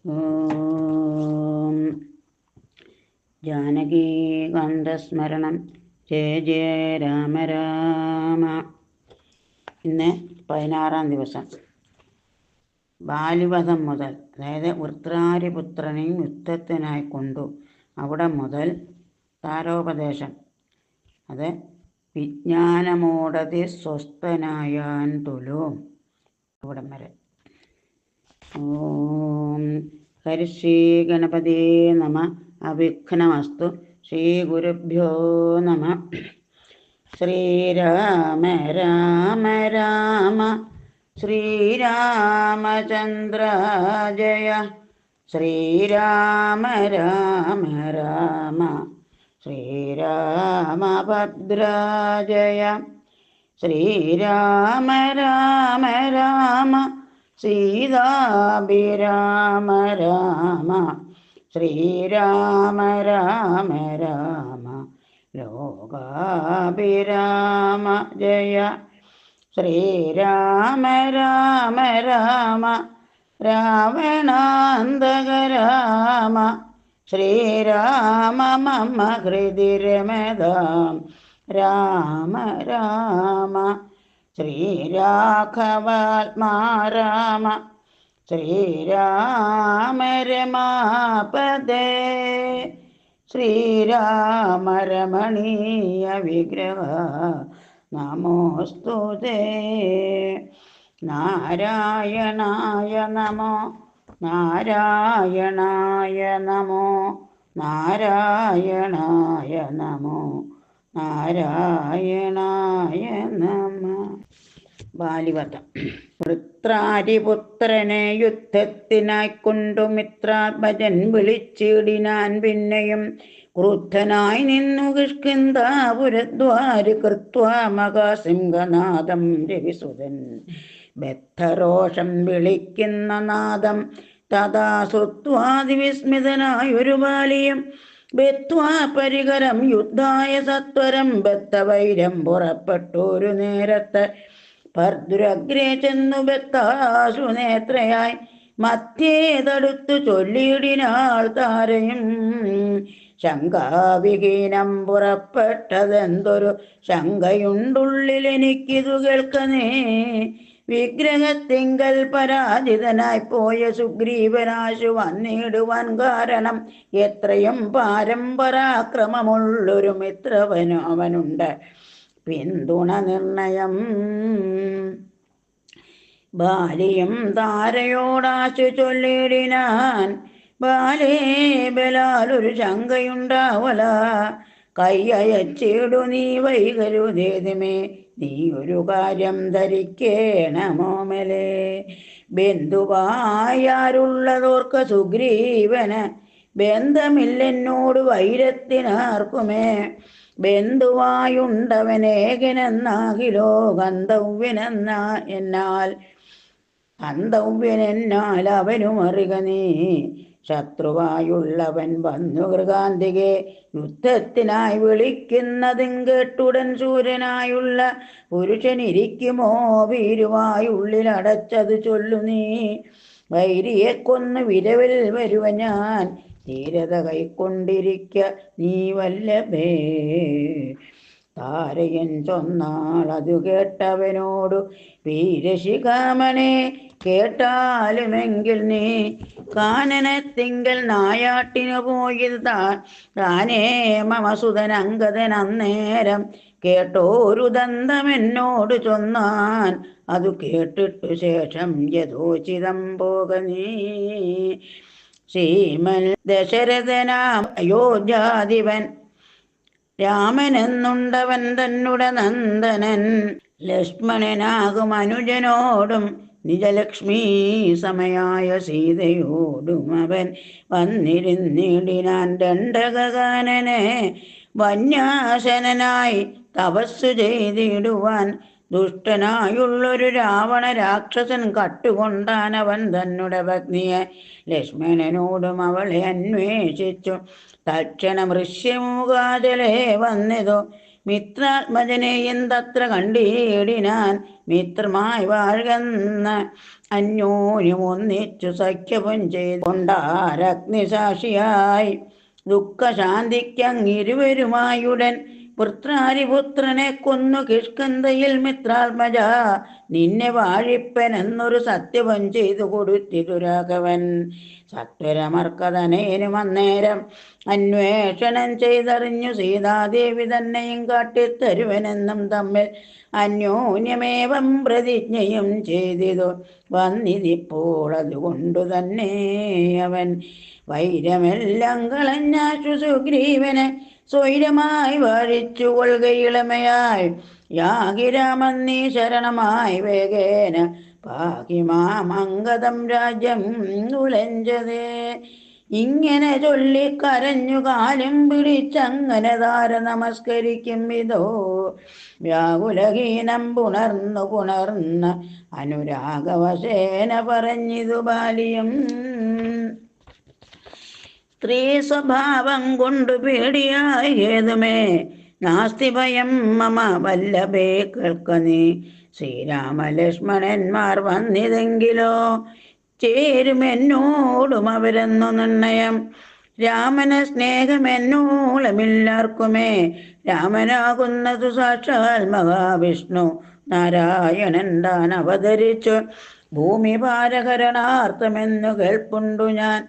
ഓം ജാനകീകാന്തസ്മരണം ജയ ജയ രാമ രാമ. ഇന്ന് 16-ാം ദിവസം. ബാലിവധം മുതൽ, അതായത് വൃത്രാരിപുത്രനെയും യുദ്ധത്തിനായി കൊണ്ടു അവിടെ മുതൽ താരോപദേശം, അത് വിജ്ഞാനമോടതി സ്വസ്ഥനായാൻ തുലും അവിടം വരെ. ഓം ഹരിശ്രീ ഗണപതേ നമ. അവിഘ്നമസ്തു. ശ്രീ ഗുരുഭ്യോ നമ. ശ്രീരാമ രാമ രാമ ശ്രീരാമചന്ദ്ര ജയ. ശ്രീരാമ രാമ രാമ ശ്രീരാമഭദ്ര ജയ. ശ്രീരാമ രാമ രാമ സീതാഭിരാമ രാമ. ശ്രീരാമ രാമ രാമ ലോകാഭിരാമ ജയ. ശ്രീരാമ രാമ രാമ രാവണാന്തക രാമ. ശ്രീരാമ മമ ഹൃദി രമതാം രാമ രാമ. ശ്രീരാഘവാത്മാ രാമ. ശ്രീരാമ രമാപദേ. ശ്രീരാമ രമണീയ വിഗ്രഹ നമോസ്തുതേ. നാരായണായ നമോ നാരായണായ നമോ നാരായണായ നമോ നാരായണായ നമ. ബാലിവധം. വൃത്രാരിപുത്രനെ യുദ്ധത്തിനായി കൊണ്ടു മിത്രാത്മജൻ വിളിച്ചിടിനാൻ. പിന്നെയും ക്രുദ്ധനായി നിന്നു കിഷ്കിന്ധാപുരദ്വാരി കൃത്വാ മഹാസിംഹനാദം രവിസുതൻ. ബദ്ധരോഷം വിളിക്കുന്ന നാദം തഥാ ശ്രുത്വാതിവിസ്മിതനായൊരു ബാലിയും ബദ്ധ്വാ പരികരം യുദ്ധായ സത്വരം. ബദ്ധവൈരം പുറപ്പെട്ടൊരു നേരത്ത് ഭർദ്രുരഗ്രേ ചെന്നു ബദ്ധാശു നേത്രയായി മധ്യേ തടുത്തു ചൊല്ലിയിടിനാൾ താരയും. ശങ്കാവിഹീനം പുറപ്പെട്ടതെന്തൊരു ശങ്കയുണ്ടുള്ളിലെനിക്കിതു കേൾക്കനേ. വിഗ്രഹത്തിങ്കൽ പരാജിതനായി പോയ സുഗ്രീവനാശു വന്നിടുവാൻ കാരണം എത്രയും പാരം പരാക്രമമുള്ളൊരു മിത്രവനു അവനുണ്ട്. പിന്തുണ നിർണയം. ബാലിയും താരയോടാശു ചൊല്ലിടിനാൻ. ബാലേ ബലാലൊരു ശങ്കയുണ്ടാവല. കൈയച്ചിടു നീ വൈകരുതേതുമേ. നീ ഒരു കാര്യം ധരിക്കേണമോമലേ. ബന്ധുവായാരുള്ളതോർക്ക സുഗ്രീവന്. ബന്ധമില്ലെന്നോട് വൈരത്തിനാർക്കുമേ. ബന്ധുവായുണ്ടവനേകനെന്നാകിലോ ഗന്ധവ്യനെന്നാൽ അവനും അറിക നീ. ശത്രുവായുള്ളവൻ വന്നു ഗൃഹാന്തികെ യുദ്ധത്തിനായി വിളിക്കുന്നതും കേട്ടുടൻ ശൂരനായുള്ള പുരുഷനിരിക്കുമോ ഭീരുവായുള്ളിലടച്ചത് ചൊല്ലു നീ. വൈരിയെ കൊന്നു വിരവിൽ വരുവ ഞാൻ. ധീരത കൈക്കൊണ്ടിരിക്ക നീ വല്ലഭേ. താരയൻ ചൊന്നാൾ അതു കേട്ടവനോടു വീരശിഖാമണേ. കേട്ടാലുമെങ്കിൽ നീ കാനനത്തിങ്കൽ നായാട്ടിനു പോയത് താനേ മമസുതൻ അങ്കദൻ അന്നേരം കേട്ടോരു ദന്തമെന്നോട് ചൊന്നാൻ. അതു കേട്ടിട്ടു ശേഷം യഥോചിതം പോക നീ. ശ്രീമൻ ദശരഥനാം അയോധ്യാധിപൻ രാമനെന്നുണ്ടവൻ തന്നുടെ നന്ദനൻ. ലക്ഷ്മണനാകും അനുജനോടും നിജലക്ഷ്മീ സമയായ സീതയോടും അവൻ വന്നിരുന്നിടിനാൻ. ദണ്ഡകാനനെ വന്യാസനായി തപസ്സു ചെയ്തിടുവാൻ. ദുഷ്ടനായുള്ളൊരു രാവണ രാക്ഷസൻ കട്ടുകൊണ്ടാനവൻ തന്നുടെ പത്നിയെ. ലക്ഷ്മണനോടും അവളെ അന്വേഷിച്ചു. തക്ഷണം ഋഷ്യമൂകാചലേ വന്നിതു മിത്രാത്മജനെ എന്തത്ര കണ്ടീടിനാൻ മിത്രമായി വാഴുന്ന അന്യോന്യം ഒന്നിച്ചു സഖ്യവും ചെയ്തുകൊണ്ടാരഗ്നിസാക്ഷിയായി ദുഃഖശാന്തിക്കങ്ങിരുവരുമായുടൻ വൃത്രാരിപുത്രനെ കൊന്നു കിഷ്കന്ധയിൽ മിത്രാത്മജ നിന്നെ വാഴിപ്പനെന്നൊരു സത്യവും ചെയ്തു കൊടുത്തിതു രാഘവൻ. സത്വരമർക്കതനേനും അന്നേരം അന്വേഷണം ചെയ്തറിഞ്ഞു സീതാദേവി തന്നെയും കാട്ടിത്തരുവനെന്നും തമ്മിൽ അന്യോന്യമേവം പ്രതിജ്ഞയും ചെയ്തിതു വന്നിതിപ്പോൾ അതുകൊണ്ടു തന്നെ അവൻ വൈരമെല്ലാം കളഞ്ഞാശു സുഗ്രീവനെ സ്വൈരമായി വാഴിച്ചു കൊள்കയിളമയായി യാഗിരാമൻ നീ ശരണമായി വേഗേന പാകിമാമംഗതം രാജ്യം ഉലഞ്ചതേ. ഇങ്ങനെ ചൊല്ലി കരഞ്ഞു കാലും പിടിച്ചങ്ങനെ താര നമസ്കരിക്കും വിധോ വ്യാകുലഹീനം പുണർന്ന് അനുരാഗവശേന പറഞ്ഞിതു ബാലിയും. സ്ത്രീ സ്വഭാവം കൊണ്ടു പേടിയായി ഏതുമേ നാസ്തി ഭയം മമ വല്ലഭേ കേൾക്ക നീ. ശ്രീരാമലക്ഷ്മണന്മാർ വന്നിതെങ്കിലോ ചേരുമെന്നോടും അവരെന്നു നിർണയം. രാമന സ്നേഹമെന്നോളമില്ലാർക്കുമേ രാമനാകുന്നതു സാക്ഷാൽ മഹാവിഷ്ണു നാരായണൻ താൻ അവതരിച്ചു ഭൂമി ഭാരഹരണാർത്ഥമെന്നു കേൾപ്പുണ്ടു ഞാൻ.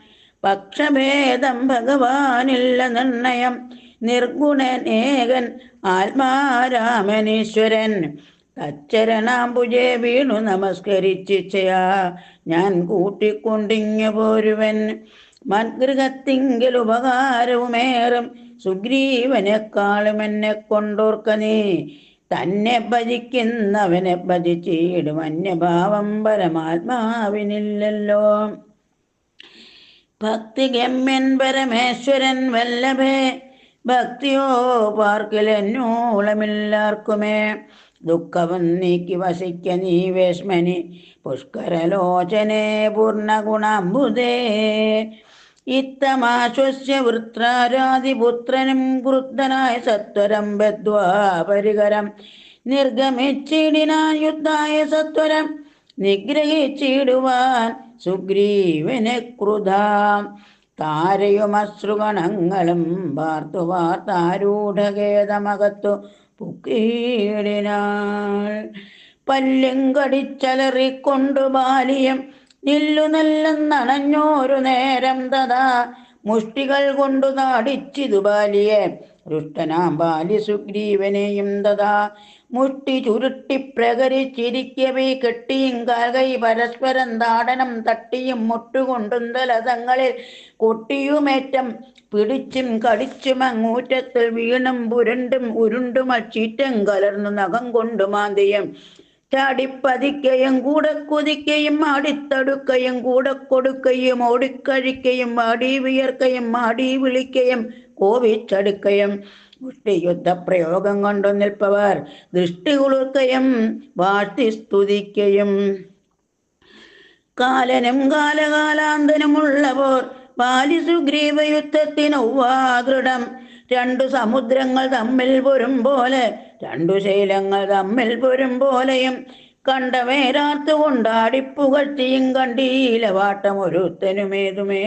പക്ഷഭേദം ഭഗവാനില്ല നിർണയം നിർഗുണനേകൻ ആത്മാരാമനീശ്വരൻ. തച്ചരണാംബുജെ വീണു നമസ്കരിച്ചിച്ചയാ ഞാൻ കൂട്ടിക്കൊണ്ടിങ്ങു പോരുവൻ. മദ്ഗൃഹത്തിങ്കിൽ ഉപകാരവുമേറും സുഗ്രീവനെക്കാളും എന്നെ കൊണ്ടോർക്ക നീ. തന്നെ ഭജിക്കുന്നവനെ ഭജിച്ചിടും അന്യഭാവം പരമാത്മാവിനില്ലല്ലോ. ഭക്തിഗമ്യൻ പരമേശ്വരൻ വല്ലഭേ ഭക്തിയോ പാർക്കിലെന്നോളമില്ലാർക്കുമേ. ദുഃഖവും നീക്കി വസിക്ക നീ വേശ്മനി പുഷ്കരലോചനെ പൂർണ്ണഗുണാംബുദേ. ഇത്തമാശ്വസ്യ വൃത്രാരാതിപുത്രനും ക്രുദ്ധനായ സത്വരം ബദ്ധ്വാ പരികരം നിർഗമിച്ചിടിനാൻ യുദ്ധായ സത്വരം നിഗ്രഹിച്ചിടുവാൻ സുഗ്രീവനെ ക്രുധാം. താരയുമശ്രുഗണങ്ങളും വാർത്തു വാർത്താരൂഢഖേദമകത്തു പുക്കീടിനാൾ. പല്ലും കടിച്ചലറിക്കൊണ്ടു ബാലിയം നില്ലു നല്ലെന്നണഞ്ഞോരു നേരം തഥാ മുഷ്ടികൾ കൊണ്ടു നാടിച്ചിതു ബാലിയെ ദുഷ്ടനാം ബാലി സുഗ്രീവനെയും തഥാ. മുഷ്ടി ചുരുട്ടി പ്രകരിച്ചിരിക്കവേ കെട്ടിയും കാൽകൈ പരസ്പരം താടനം തട്ടിയും മുട്ടുകൊണ്ടും തലതങ്ങളിൽ കൊട്ടിയുമേറ്റം പിടിച്ചും കടിച്ചും അങ്ങൂറ്റത്തിൽ വീണും പുരണ്ടും ഉരുണ്ടും ചീറ്റം കലർന്നു നഖം കൊണ്ടു മാന്തിയും ചാടിപ്പതിക്കയും കൂടെ കുതിക്കയും ആടിത്തടുക്കയും കൂടെ കൊടുക്കയും ഓടിക്കഴിക്കയും ആടി വിയർക്കയും ആടി വിളിക്കയും കോപിച്ചടുക്കയും മുഷ്ടിയുദ്ധപ്രയോഗം കൊണ്ടു നിൽപ്പവർ ദൃഷ്ടി കുളിർക്കയും വാഴ്ത്തി സ്തുതിക്കയും. കാലനും കാലകാലാന്തനുമുള്ളവർ ബാലി സുഗ്രീവ യുദ്ധത്തിനൊവ്വാദൃഢം. രണ്ടു സമുദ്രങ്ങൾ തമ്മിൽ പൊരും പോലെ രണ്ടു ശൈലങ്ങൾ തമ്മിൽ പൊരും പോലെയും കണ്ടവേരാത്തു കൊണ്ടാടിപ്പുകഴ്ചയും കണ്ടീല വാട്ടം ഒരുത്തനുമേതുമേ.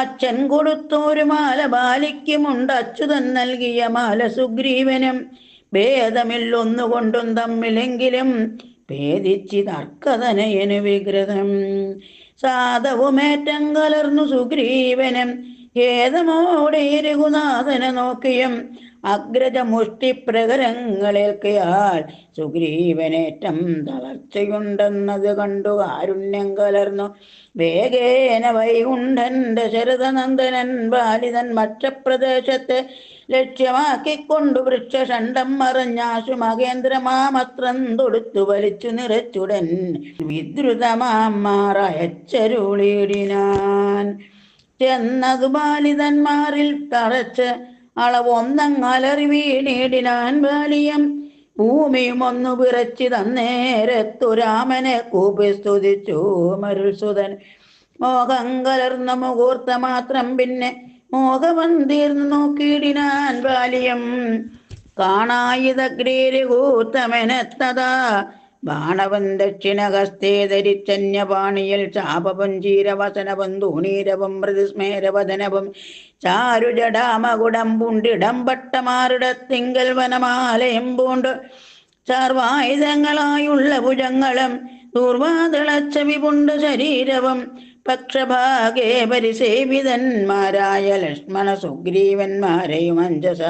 അച്ഛൻ കൊടുത്തോരു മാല ബാലിക്കുമുണ്ട് അച്യുതൻ നൽകിയ മാല സുഗ്രീവനും. ഭേദമില്ലൊന്നുകൊണ്ടും തമ്മിലെങ്കിലും ഭേദിച്ചിതർക്കതനയനു വിഗ്രഹം. സാധവുമേറ്റം കലർന്നു സുഗ്രീവനും ഖേദമോടെ രഘുനാഥനെ നോക്കിയും അഗ്രജ മുഷ്ടിപ്രകരങ്ങളേൽക്കയാൽ സുഗ്രീവനേറ്റം തളർച്ചയുണ്ടെന്നത് കണ്ടു കാരുണ്യം കലർന്നു വേഗേന വൈകുണ്ഠന്റെ ശരതനന്ദനൻ ബാലിതൻ മക്ഷപ്രദേശത്തെ ലക്ഷ്യമാക്കിക്കൊണ്ടു വൃക്ഷഷണ്ഡം മറഞ്ഞാശു മഹേന്ദ്രമാമസ്ത്രം തൊടുത്തു വലിച്ചു നിറച്ചുടൻ വിദ്രുതമാം മാറയച്ചരുളിയിടിനാൻ. ചെന്നതു ബാലിതന്മാരിൽ തറച്ച് അളവൊന്നങ്ങലറി വീണിടിനാൻ ബാലിയം. ഭൂമിയും ഒന്നു പിറച്ചു തന്നേരത്തു രാമനെ കൂപ്പി സ്തുതിച്ചു മരുൾസുതൻ. മോഹം കലർന്ന മുഹൂർത്ത മാത്രം പിന്നെ മോഹവൻ തീർന്നു നോക്കിയിടിനാൻ ബാലിയം. കാണായിതഗ്രേരകൂത്തമെനത്തതാ ബാണവൻ ദക്ഷിണഹസ്തേ ധരിച്ചന്യപാണിയിൽ ചാപപഞ്ചീരവസനവും ധൂണീരവും മൃദുസ്മേരവദനവും ചാരുജടാമകുടം പൂണ്ടിടം പട്ടമാറിടത്തിങ്കൽ വനമാലയം പൂണ്ട് ചാർവായുധങ്ങളായുള്ള ഭുജങ്ങളും ദൂർവാതിളച്ചവി പുണ്ട് ശരീരവും പക്ഷഭാഗേ പരിസേവിതന്മാരായ ലക്ഷ്മണ സുഗ്രീവന്മാരെയും അഞ്ജസ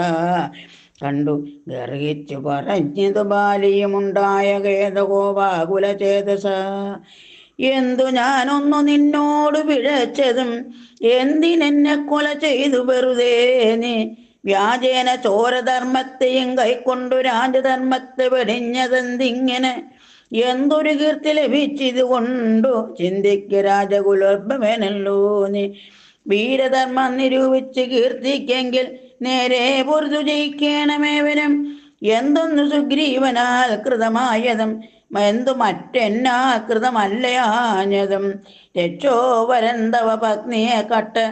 കണ്ടു ഗർഹിച്ചു പറഞ്ഞതു ബാലിയുമുണ്ടായ ഖേദകോപാകുലചേതസ. എന്തു ഞാനൊന്നു നിന്നോട് പിഴച്ചതും എന്തിനെന്നെ കൊല ചെയ്തു വെറുതെ നീ വ്യാജേന ചോരധർമ്മത്തെയും കൈക്കൊണ്ടു രാജധർമ്മത്തെ വെടിഞ്ഞതെന്തിങ്ങനെ എന്തൊരു കീർത്തി ലഭിച്ചിത് കൊണ്ടു ചിന്തിക്ക് രാജകുലോത്ഭവനല്ലോ നീ വീരധർമ്മം നിരൂപിച്ച് കീർത്തിക്കെങ്കിൽ നേരെ പൊറുതു ജയിക്കണമേവനും എന്തൊന്നു സുഗ്രീവനാൽ കൃതമായതും എന്തു മറ്റെന്നാ കൃതമല്ലയാഞ്ഞതും രക്ഷോ വരന്തവ പത്നിയെ കട്ട്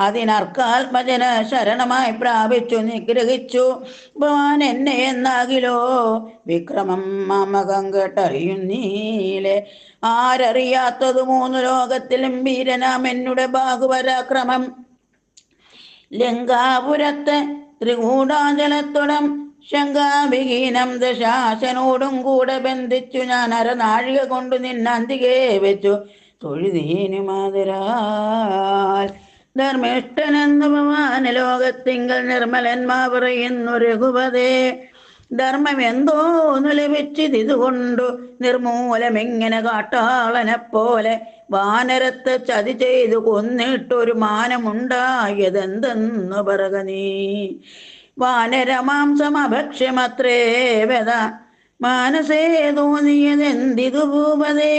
അതിനർക്കാത്മജന ശരണമായി പ്രാപിച്ചു നിഗ്രഹിച്ചു ഭവാൻ എന്നെ എന്നാകിലോ വിക്രമം മാമകം കേട്ടറിയുന്നീലെ ആരറിയാത്തതു മൂന്നു ലോകത്തിലും വീരനാം എന്നുടെ ബാഹുപരാക്രമം ലങ്കാപുരത്തെ ത്രികൂടാചലത്തുടം ശങ്കാവിഹീനം ദശാസനോടും കൂടെ ബന്ധിച്ചു ഞാൻ അരനാഴിക കൊണ്ടു നിന്നന്തികെ വെച്ചു തൊഴുതീനു മാതരാൽ ധർമ്മിഷ്ഠനെന്നു ഭവാൻ ലോകത്തിങ്കൽ നിർമ്മലന്മാ പറയുന്നു രഘുപതേ ധർമ്മം എന്തോന്നു ലഭിച്ചിതുകൊണ്ടു നിർമൂലമിങ്ങനെ കാട്ടാളനെ പോലെ വാനരത്തെ ചതി ചെയ്തു കൊന്നിട്ടൊരു മാനമുണ്ടായതെന്തെന്നു പറക നീ വാനരമാംസം അഭക്ഷ്യമത്രേ വ്യത മാനസേ തോന്നിയതെന്തിതു ഭൂപതേ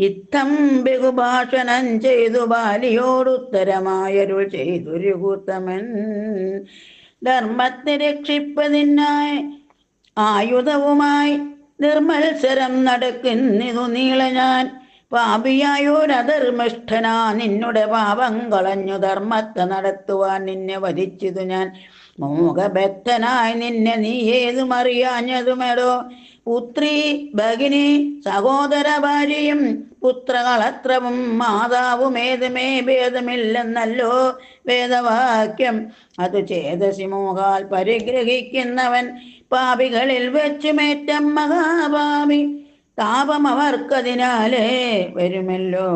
ഇത്തം ബഹുഭാഷണം ചെയ്തു ബാലിയോടുത്തരമായരുൾ ചെയ്തു രഘുത്തമൻ ധർമ്മത്തെ രക്ഷിപ്പതിനായി ആയുധവുമായി നിർമത്സരം നടക്കുന്നിതു നീള ഞാൻ പാപിയായോരധർമ്മിഷ്ഠനാ നിന്നുടെ പാപം കളഞ്ഞു ധർമ്മത്തെ നടത്തുവാൻ നിന്നെ വധിച്ചതു ഞാൻ മോഹബദ്ധനായി നിന്നെ നീ ഏതും അറിയാഞ്ഞതുമെടോ പുത്രി ഭഗിനി സഹോദര ഭാര്യയും പുത്രകളത്രവും മാതാവും ഏതുമേ ഭേദമില്ലെന്നല്ലോ വേദവാക്യം അത് ചേതസി മോഹാൽ പരിഗ്രഹിക്കുന്നവൻ പാപികളിൽ വെച്ചുമേറ്റം മഹാപാപി താപം അവർക്കതിനാലേ വരുമല്ലോ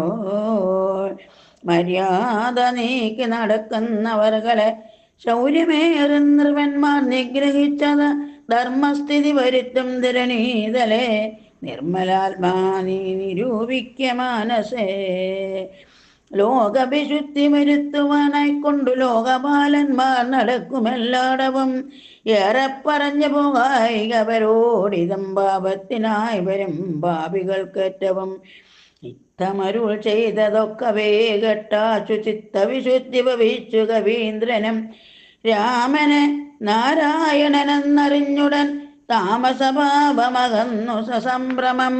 മര്യാദ നീക്കി നടക്കുന്നവർകളെ ശൗര്യമേറും നൃപന്മാർ നിഗ്രഹിച്ചത് ധർമ്മസ്ഥിതി വരുത്തും ധരണീതലേ നിർമ്മലാത്മാ നീ നിരൂപിക്ക മാനസേ ലോകവിശുദ്ധി വരുത്തുവാനായിക്കൊണ്ടു ലോകപാലന്മാർ നടക്കുമെല്ലാടവും ഏറെ പറഞ്ഞു പോകായികവരോടിതം പാപത്തിനായി വരും പാപികൾക്കേറ്റവും ഇത്തമരുൾ ചെയ്തതൊക്കവേ കേട്ടാശു ചിത്തവിശുദ്ധി ഭവിച്ചു കവീന്ദ്രനും രാമന് നാരായണനെന്നറിഞ്ഞുടൻ താമസഭാവമകന്നു സസംഭ്രമം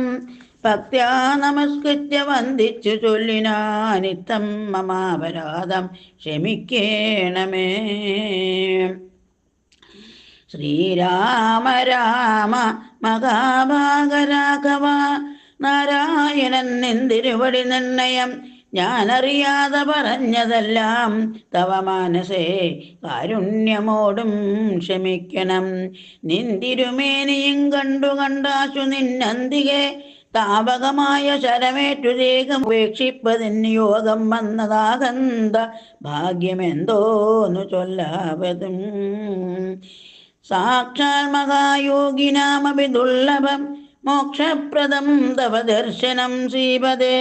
ഭക്ത്യാ നമസ്കൃത്യ വന്ദിച്ചു ചൊല്ലിനാനിത്തം മമാപരാധം ക്ഷമിക്കേണമേ ശ്രീരാമ രാമ മഹാഭാഗരാഘവ നാരായണൻ നിന്തിരുവടി നിർണയം ഞാനറിയാതെ പറഞ്ഞതെല്ലാം തവ മാനസേ കാരുണ്യമോടും ക്ഷമിക്കണം നിന്തിരുമേനിയും കണ്ടു കണ്ടാശു നിന്നന്തികെ താപകമായ ശരമേറ്റു ദേഹം ഉപേക്ഷിപ്പതിന് യോഗം വന്നതാകന്ത ഭാഗ്യമെന്തോന്നു ചൊല്ലാവതും സാക്ഷാൽ മഹായോഗിനാമപി ദുർലഭം മോക്ഷപ്രദം തവ ദർശനം ശ്രീപദേ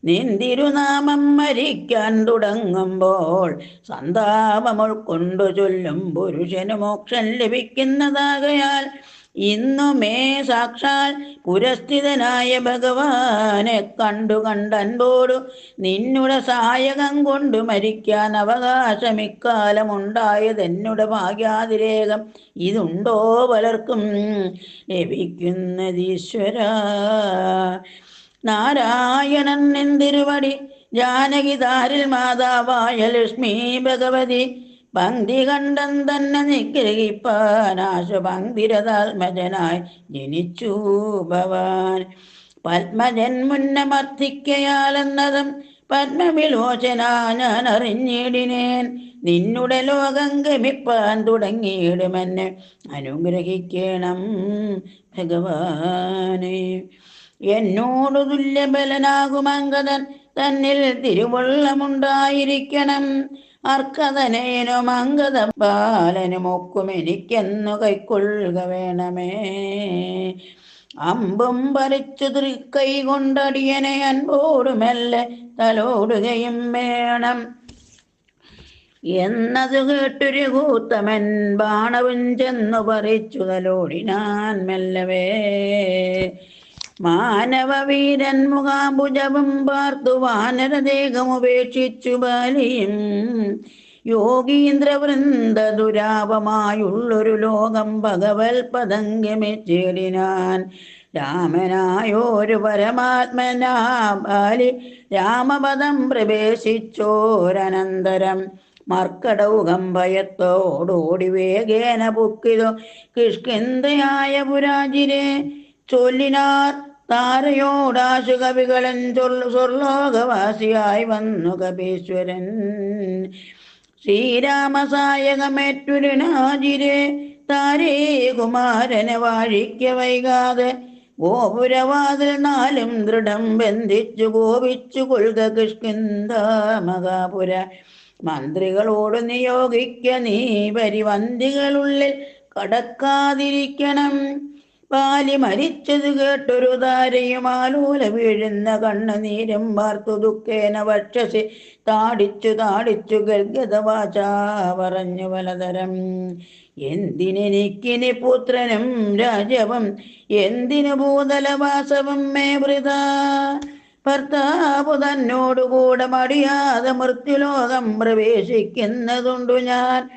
നിന്തിരുനാമം മരിക്കാൻ തുടങ്ങുമ്പോൾ സന്താപം ഉൾക്കൊണ്ടു ചൊല്ലും പുരുഷന് മോക്ഷം ലഭിക്കുന്നതാകയാൽ ഇന്നുമേ സാക്ഷാൽ പുരസ്ഥിതനായ ഭഗവാനെ കണ്ടൻപോടു നിന്നുടെ സഹായകം കൊണ്ട് മരിക്കാൻ അവകാശം ഇക്കാലമുണ്ടായതെന്നുടെ ഭാഗ്യാതിരേകം ഇതുണ്ടോ പലർക്കും ലഭിക്കുന്നതീശ്വര നാരായണൻ നിന്തിരുവടി ജാനകിതാരിൽ മാതാവായ ലക്ഷ്മി ഭഗവതി പങ്ക്തി കണ്ടം തന്നെ നിഗ്രഹിപ്പാൻ ആശുപങ്ക്തിരതാത്മജനായി ജനിച്ചു ഭവാൻ. പത്മജൻ മുന്നമർത്ഥിക്കയാലെന്നതും പത്മവിലോചന ഞാൻ അറിഞ്ഞിടിനേൻ. നിന്നുടെ ലോകം ഗമിപ്പാൻ തുടങ്ങിയിടുമെന്നെ അനുഗ്രഹിക്കണം ഭഗവാനെ. എന്നോടു തുല്യബലനാകുമങ്കദൻ തന്നിൽ തിരുവുള്ളമുണ്ടായിരിക്കണം. അർക്കതനയനും അങ്കദ ബാലനുമൊക്കും എനിക്കെന്നു കൈക്കൊള്ളുക വേണമേ. അമ്പും പറിച്ചു തൃക്കൈ കൊണ്ടടിയനെ അൻപോടുമെല്ലെ തലോടുകയും വേണം എന്നതു കേട്ടൊരു കൂത്തമൻ ബാണവും ചെന്നു പറിച്ചു തലോടിനാൻ മെല്ലവേ. മാനവവീരൻ മുഖാംബുജവും പാർത്തു വാനരദേഹമുപേക്ഷിച്ചു ബാലിയും യോഗീന്ദ്രവൃന്ദ ദുരാപമായുള്ളൊരു ലോകം ഭഗവത് പദംഗമിച്ചേടിനാൻ. രാമനായോരു പരമാത്മനാ ബാലി രാമപദം പ്രവേശിച്ചോരനന്തരം മർക്കടൗകം ഭയത്തോടോടി വേഗേന പൊക്കിതോ കിഷ്കിന്ധയായ പുരാജിരെ. ചൊല്ലിനാർ താരയോടാശു കവികളൻ സ്വർലോകവാസിയായി വന്നു കപീശ്വരൻ. ശ്രീരാമസായകമേറ്റുരുനാജിരെ താരേ കുമാരനെ വാഴിക്ക വൈകാതെ ഗോപുരവാതിൽ നാലും ദൃഢം ബന്ധിച്ചു കോപിച്ചു കൊൽക കിഷ്കിന്ധ മഹാപുര. മന്ത്രികളോട് നിയോഗിക്ക നീ പരിവന്തികളുള്ളിൽ കടക്കാതിരിക്കണം. ബാലി മരിച്ചത് കേട്ടൊരു താരയുമാലൂല വീഴുന്ന കണ്ണുനീരും വാർത്തു ദുഃഖേന വക്ഷസി താടിച്ചു ഗദ്ഗതവാച പറഞ്ഞു പലതരം. എന്തിനെനിക്കിനി പുത്രനും രാജ്യവും എന്തിനു ഭൂതലവാസവും മേ വൃത. ഭർത്താവു തന്നോടുകൂടെ മടിയാതെ മൃത്യുലോകം പ്രവേശിക്കുന്നതുണ്ടു ഞാൻ.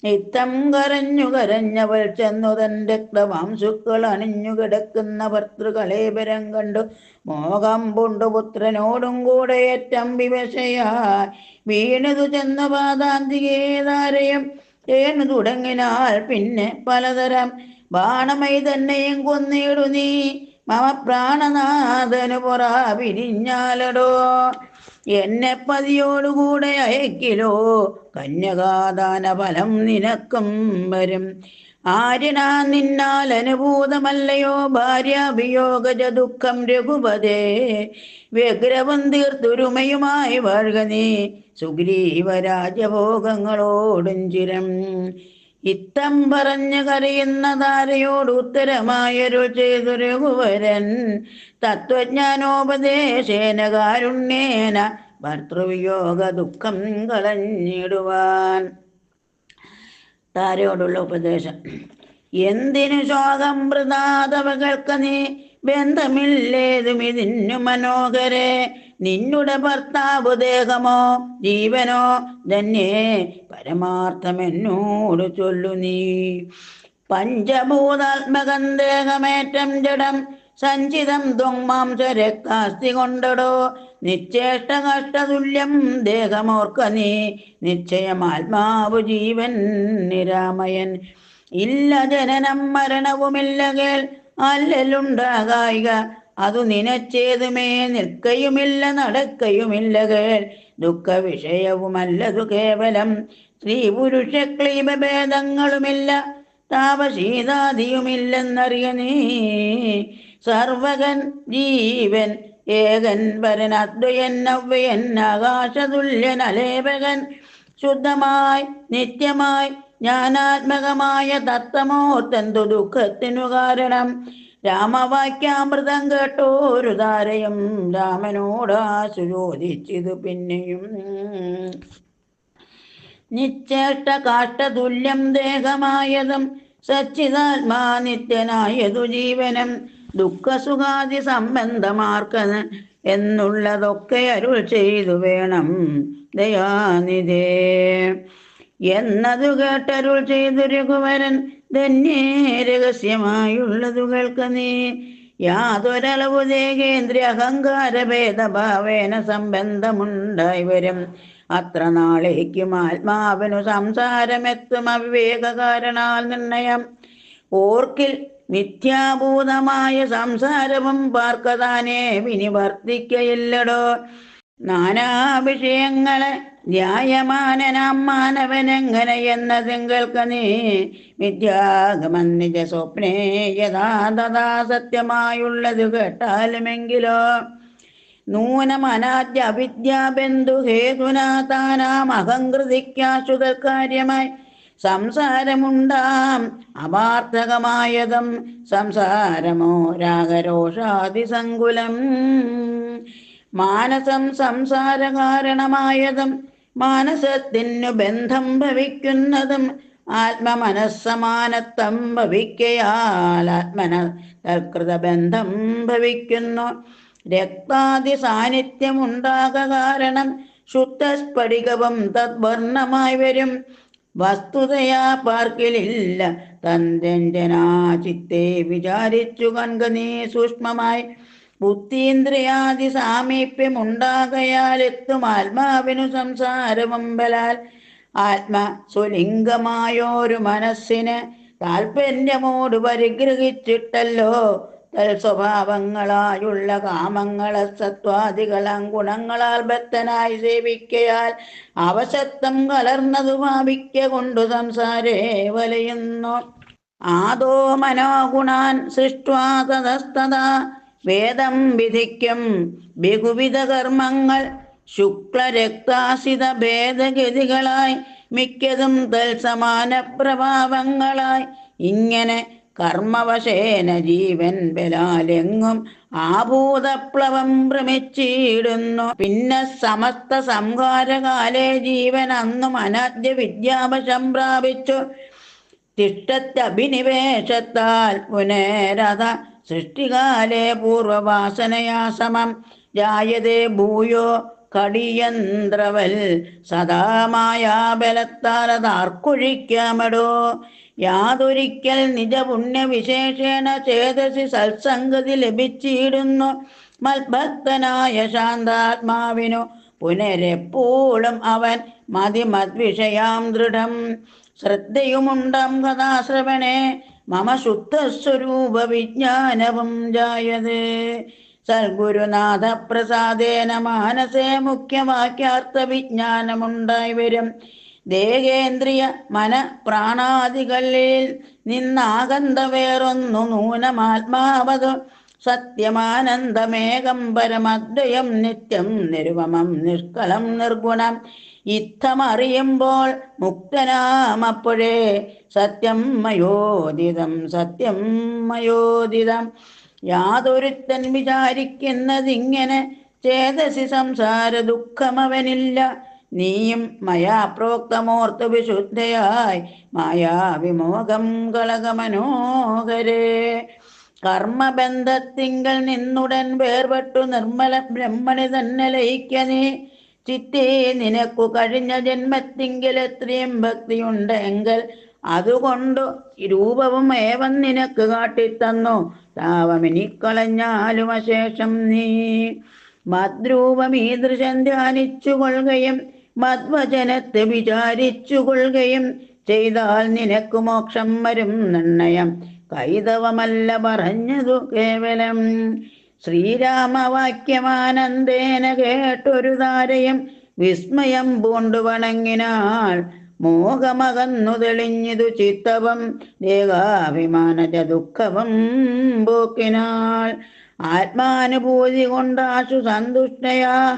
നിത്തം കരഞ്ഞവൾ ചെന്നു തൻ രക്തമാംസുക്കൾ അണിഞ്ഞു കിടക്കുന്ന ഭർത്തൃകളേപരം കണ്ടു മോഹം പൂണ്ടു പുത്രനോടും കൂടെ ഏറ്റം വിവശയായി വീണതു ചെന്ന പാദാന്തികേതാരയും തേണു തുടങ്ങിനാൽ പിന്നെ പലതരം ബാണമൈ തന്നെയും കൊന്നിടു നീ മമ പ്രാണനാഥനു പൊറാ പിരിഞ്ഞാലടോ. എന്നെ പതിയോടുകൂടെ അയക്കിലോ കന്യകാദാന ഫലം നിനക്കും വരും. ആര്യനാ നിന്നാൽ അനുഭൂതമല്ലയോ ഭാര്യാഭിയോഗജ ദുഃഖം രഘുപതേ. വ്യഗ്രവും തീർത്തുരുമയുമായി വാഴുക നീ സുഗ്രീവ രാജഭോഗങ്ങളോടും ചിരം. ഇത്തം പറഞ്ഞു കരയുന്ന താരയോട് ഉത്തരമായൊരു ചെയ്തു രഘുവരൻ. തത്വജ്ഞാനോപദേശേന കാരുണ്യേന ഭർതൃവിയോഗ ദുഃഖം കളഞ്ഞിടുവാൻ. താരയോടുള്ള ഉപദേശം. എന്തിനു ശോകം വൃതാതവകൾക്ക് നീ ബന്ധമില്ലേതും ഇതിന്നു മനോഹരെ. നിന്നുടെ ഭർത്താവ് ദേഹമോ ജീവനോ ധന്യേ പരമാർത്ഥമെന്നോട് ചൊല്ലു നീ. പഞ്ചഭൂതാത്മകം ദേഹമേറ്റം ജഡം സഞ്ചിതം ദ്വങ്മാംസരക്താസ്തി കൊണ്ടടോ. നിശ്ചേഷ്ട കഷ്ടതുല്യം ദേഹമോർക്ക നീ നിശ്ചയം ആത്മാവ് ജീവൻ നിരാമയൻ. ഇല്ല ജനനം മരണവുമില്ല കേൾ അല്ലലുണ്ടാകായിക അതു നിനച്ചേതുമേ. നിൽക്കയുമില്ല നടക്കയുമില്ല കേൾ ദുഃഖ വിഷയവുമല്ലതു കേവലം. സ്ത്രീ പുരുഷ ക്ലീബഭേദങ്ങളുമില്ല താപശീതാദിയുമില്ലെന്നറിയ നീ. സർവകൻ ജീവൻ ഏകൻ വരൻ അദ്വയൻ അവ്യയൻ ആകാശതുല്യൻ അലേപകൻ. ശുദ്ധമായി നിത്യമായി ജ്ഞാനാത്മകമായ തത്വമോർത്തെന്തു ദുഃഖത്തിനു കാരണം. രാമവാക്യാമൃതം കേട്ടോരു താരയും രാമനോടാശു ചോദിച്ചിതു പിന്നെയും. നിശ്ചേഷ്ട കാഷ്ടതുല്യം ദേഹമായതും സച്ചിതാത്മാ നിത്യനായതു ജീവനം. ദുഃഖസുഖാദി സംബന്ധമാർക്കത് എന്നുള്ളതൊക്കെ അരുൾ ചെയ്തു വേണം ദയാനിധേ എന്നതു കേട്ടരുൾ ചെയ്തു രഘുവരൻ. ധന്യേ രഹസ്യമായുള്ളതു കേൾക്ക നീ. യാതൊരളവു ദേഹേന്ദ്രിയ അഹങ്കാര ഭേദഭാവേന സംബന്ധമുണ്ടായി വരും. അത്ര നാളേക്കും ആത്മാവിനു സംസാരമെത്തും അവിവേക കാരണാൽ നിർണയം. ഓർക്കിൽ മിഥ്യാഭൂതമായ സംസാരവും പാർക്കതാനേ വിനിവർത്തിക്കയില്ലടോ. നാനാ വിഷയങ്ങളെ ധ്യായമാനനാം മാനവനെങ്ങനെ എന്നതിങ്കൾക്ക് നീ മിഥ്യാഗമന്നിജ സ്വപ്നേ യഥാ തഥാ സത്യമായുള്ളത് കേട്ടാലുമെങ്കിലോ നൂനമനാദ്യ അവിദ്യാബന്ധു ഹേതുനാ താനാം അഹങ്കൃതിക്കാശുതകാര്യമായി സംസാരമുണ്ടാം അപാർത്ഥകമായതും സംസാരമോ രാഗരോഷാദിസങ്കുലം. മാനസം സംസാര കാരണമായതും മാനസത്തിനു ബന്ധം ഭവിക്കുന്നതും ആത്മമനസ്സമാനത്വം ഭവിക്കയാൽ ആത്മന തൽകൃത ബന്ധം ഭവിക്കുന്നു. രക്താദി സാന്നിധ്യമുണ്ടാക കാരണം ശുദ്ധസ്ഫടികവും തദ്വർണ്ണമായി വരും. വസ്തുതയാ പാർക്കിലില്ല തന്ത്യഞ്ജനാ ചിത്തെ വിചാരിച്ചു കൺക നീ സൂക്ഷ്മമായി. ബുദ്ധീന്ദ്രിയാദി സാമീപ്യമുണ്ടാകയാൽ എത്തും ആത്മാവിനു സംസാരവും ബലാൽ. ആത്മ സ്വലിംഗമായോരു മനസ്സിന് താൽപര്യമോട് പരിഗ്രഹിച്ചിട്ടല്ലോ തൽസ്വഭാവങ്ങളായുള്ള കാമങ്ങളെ സത്വാദികളാം ഗുണങ്ങളാൽ ബദ്ധനായി സേവിക്കയാൽ അവശത്വം കലർന്നതു ഭാവിക്ക കൊണ്ടു സംസാരേ വലയുന്നു. ആദോ മനോഗുണാൻ സൃഷ്ട്വാ തതസ്തദാ വേദം വിധിക്കും ബഹുവിധ കർമ്മങ്ങൾ ശുക്ലരക്താസിത ഭേദഗതികളായി മിക്കതും തൽസമാന പ്രഭാവങ്ങളായി. ഇങ്ങനെ കർമ്മവശേന ജീവൻ ബലാലെങ്ങും ആഭൂതപ്ലവം ഭ്രമിച്ചിടുന്നു. പിന്നെ സമസ്ത സംഹാരകാലേ ജീവൻ അന്നും അനാദ്യ വിദ്യാവശം പ്രാപിച്ചു തിഷ്ടത്യഭിനിവേശത്താൽ പുനരത സൃഷ്ടികാലേ പൂർവവാസനയാ സമം ജായതേ ഭൂയോ കടിയന്ത്രവൽ സദാ മായാബലത്താൽ അതാർക്കൊഴിക്കാമടോ. യാതൊരിക്കൽ നിജപുണ്യവിശേഷേണ ചേതസി സത്സംഗതി ലഭിച്ചിടുന്നു മത്ഭക്തനായ ശാന്താത്മാവിനു പുനരെപ്പോഴും അവൻ മതിമദ്വിഷയാം ദൃഢം ശ്രദ്ധയുമുണ്ടാം കഥാശ്രവണേ മമ ശുദ്ധസ്വരൂപ വിജ്ഞാനവും ജായതേ. സദ്ഗുരുനാഥ പ്രസാദേന മാനസേ മുഖ്യവാക്യാർത്ഥ വിജ്ഞാനമുണ്ടായി വരും. ദേഹേന്ദ്രിയ മന പ്രാണാദികളിൽ നിന്നാകന്ത വേറൊന്നു നൂനമാത്മാവതു സത്യമാനന്ദമേകം പരമദ്വയം നിത്യം നിരുപമം നിഷ്കളം നിർഗുണം. ഇത്തമറിയുമ്പോൾ മുക്തനാമപ്പോഴേ സത്യം മയോദിതം സത്യം മയോദിതം. യാതൊരുത്തൻ വിചാരിക്കുന്നതിങ്ങനെ ചേതസി സംസാര ദുഃഖമവനില്ല. നീയും മയാ പ്രോക്തമോർത്തു വിശുദ്ധയായി മായാവിമോഹം കളകമനോഹരേ. കർമ്മബന്ധത്തിങ്കൽ നിന്നുടൻ വേർപെട്ടു നിർമ്മല ബ്രഹ്മണി തന്നെ ലയിക്ക നീ. ചിത്തേ നിനക്കു കഴിഞ്ഞ ജന്മത്തിങ്കിൽ എത്രയും ഭക്തിയുണ്ട് എങ്കിൽ അതുകൊണ്ടു രൂപവും ഏവം നിനക്ക് കാട്ടിത്തന്നു താവമിനിക്കളഞ്ഞാലും അശേഷം നീ. മദ്രൂപമീദൃശം ധ്യാനിച്ചു കൊള്ളുകയും മദ്വചനത്തെ വിചാരിച്ചു കൊള്ളുകയും ചെയ്താൽ നിനക്ക് മോക്ഷം വരും നിർണയം. കൈതവമല്ല പറഞ്ഞതു കേവലം. ശ്രീരാമവാക്യമാനന്ദേന കേട്ടൊരു താരയും വിസ്മയം പൂണ്ടു വണങ്ങിനാൾ. മോഹമകന്നു തെളിഞ്ഞിതു ചിത്തവും ദേഹാഭിമാനജ ദുഃഖവും പോക്കിനാൾ. ആത്മാനുഭൂതി കൊണ്ടാശു സന്തുഷ്ടയാ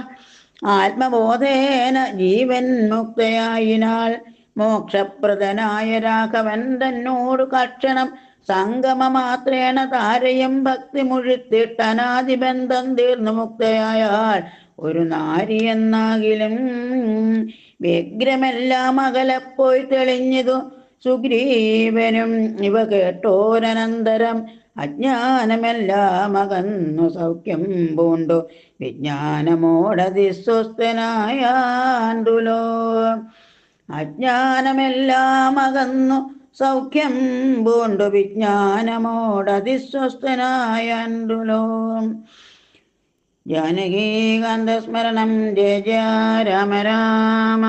ആത്മബോധേന ജീവൻ മുക്തയായിനാൾ. മോക്ഷപ്രദനായ രാഘവൻ തന്നോട് കക്ഷണം സംഗമമാത്രേണ താരയും ഭക്തി മുഴുത്തിട്ട് അനാദിബന്ധം തീർന്നു മുക്തയായാൽ ഒരു നാരി എന്നാകിലും. വ്യഗ്രമെല്ലാം അകലപ്പോയി തെളിഞ്ഞതു സുഗ്രീവനും ഇവ കേട്ടോരനന്തരം. അജ്ഞാനമെല്ലാം അകന്നു സൗഖ്യം പൂണ്ടു വിജ്ഞാനമോടതിസ്വസ്ഥനായാണ്ടുലോ. അജ്ഞാനമെല്ലാം അകന്നു സൗഖ്യം പൂണ്ടു വിജ്ഞാനമോടതിസ്വസ്ഥനായാണ്ടുലോ. ജാനകീകാന്തസ്മരണം ജയ ജയ രാമ രാമ.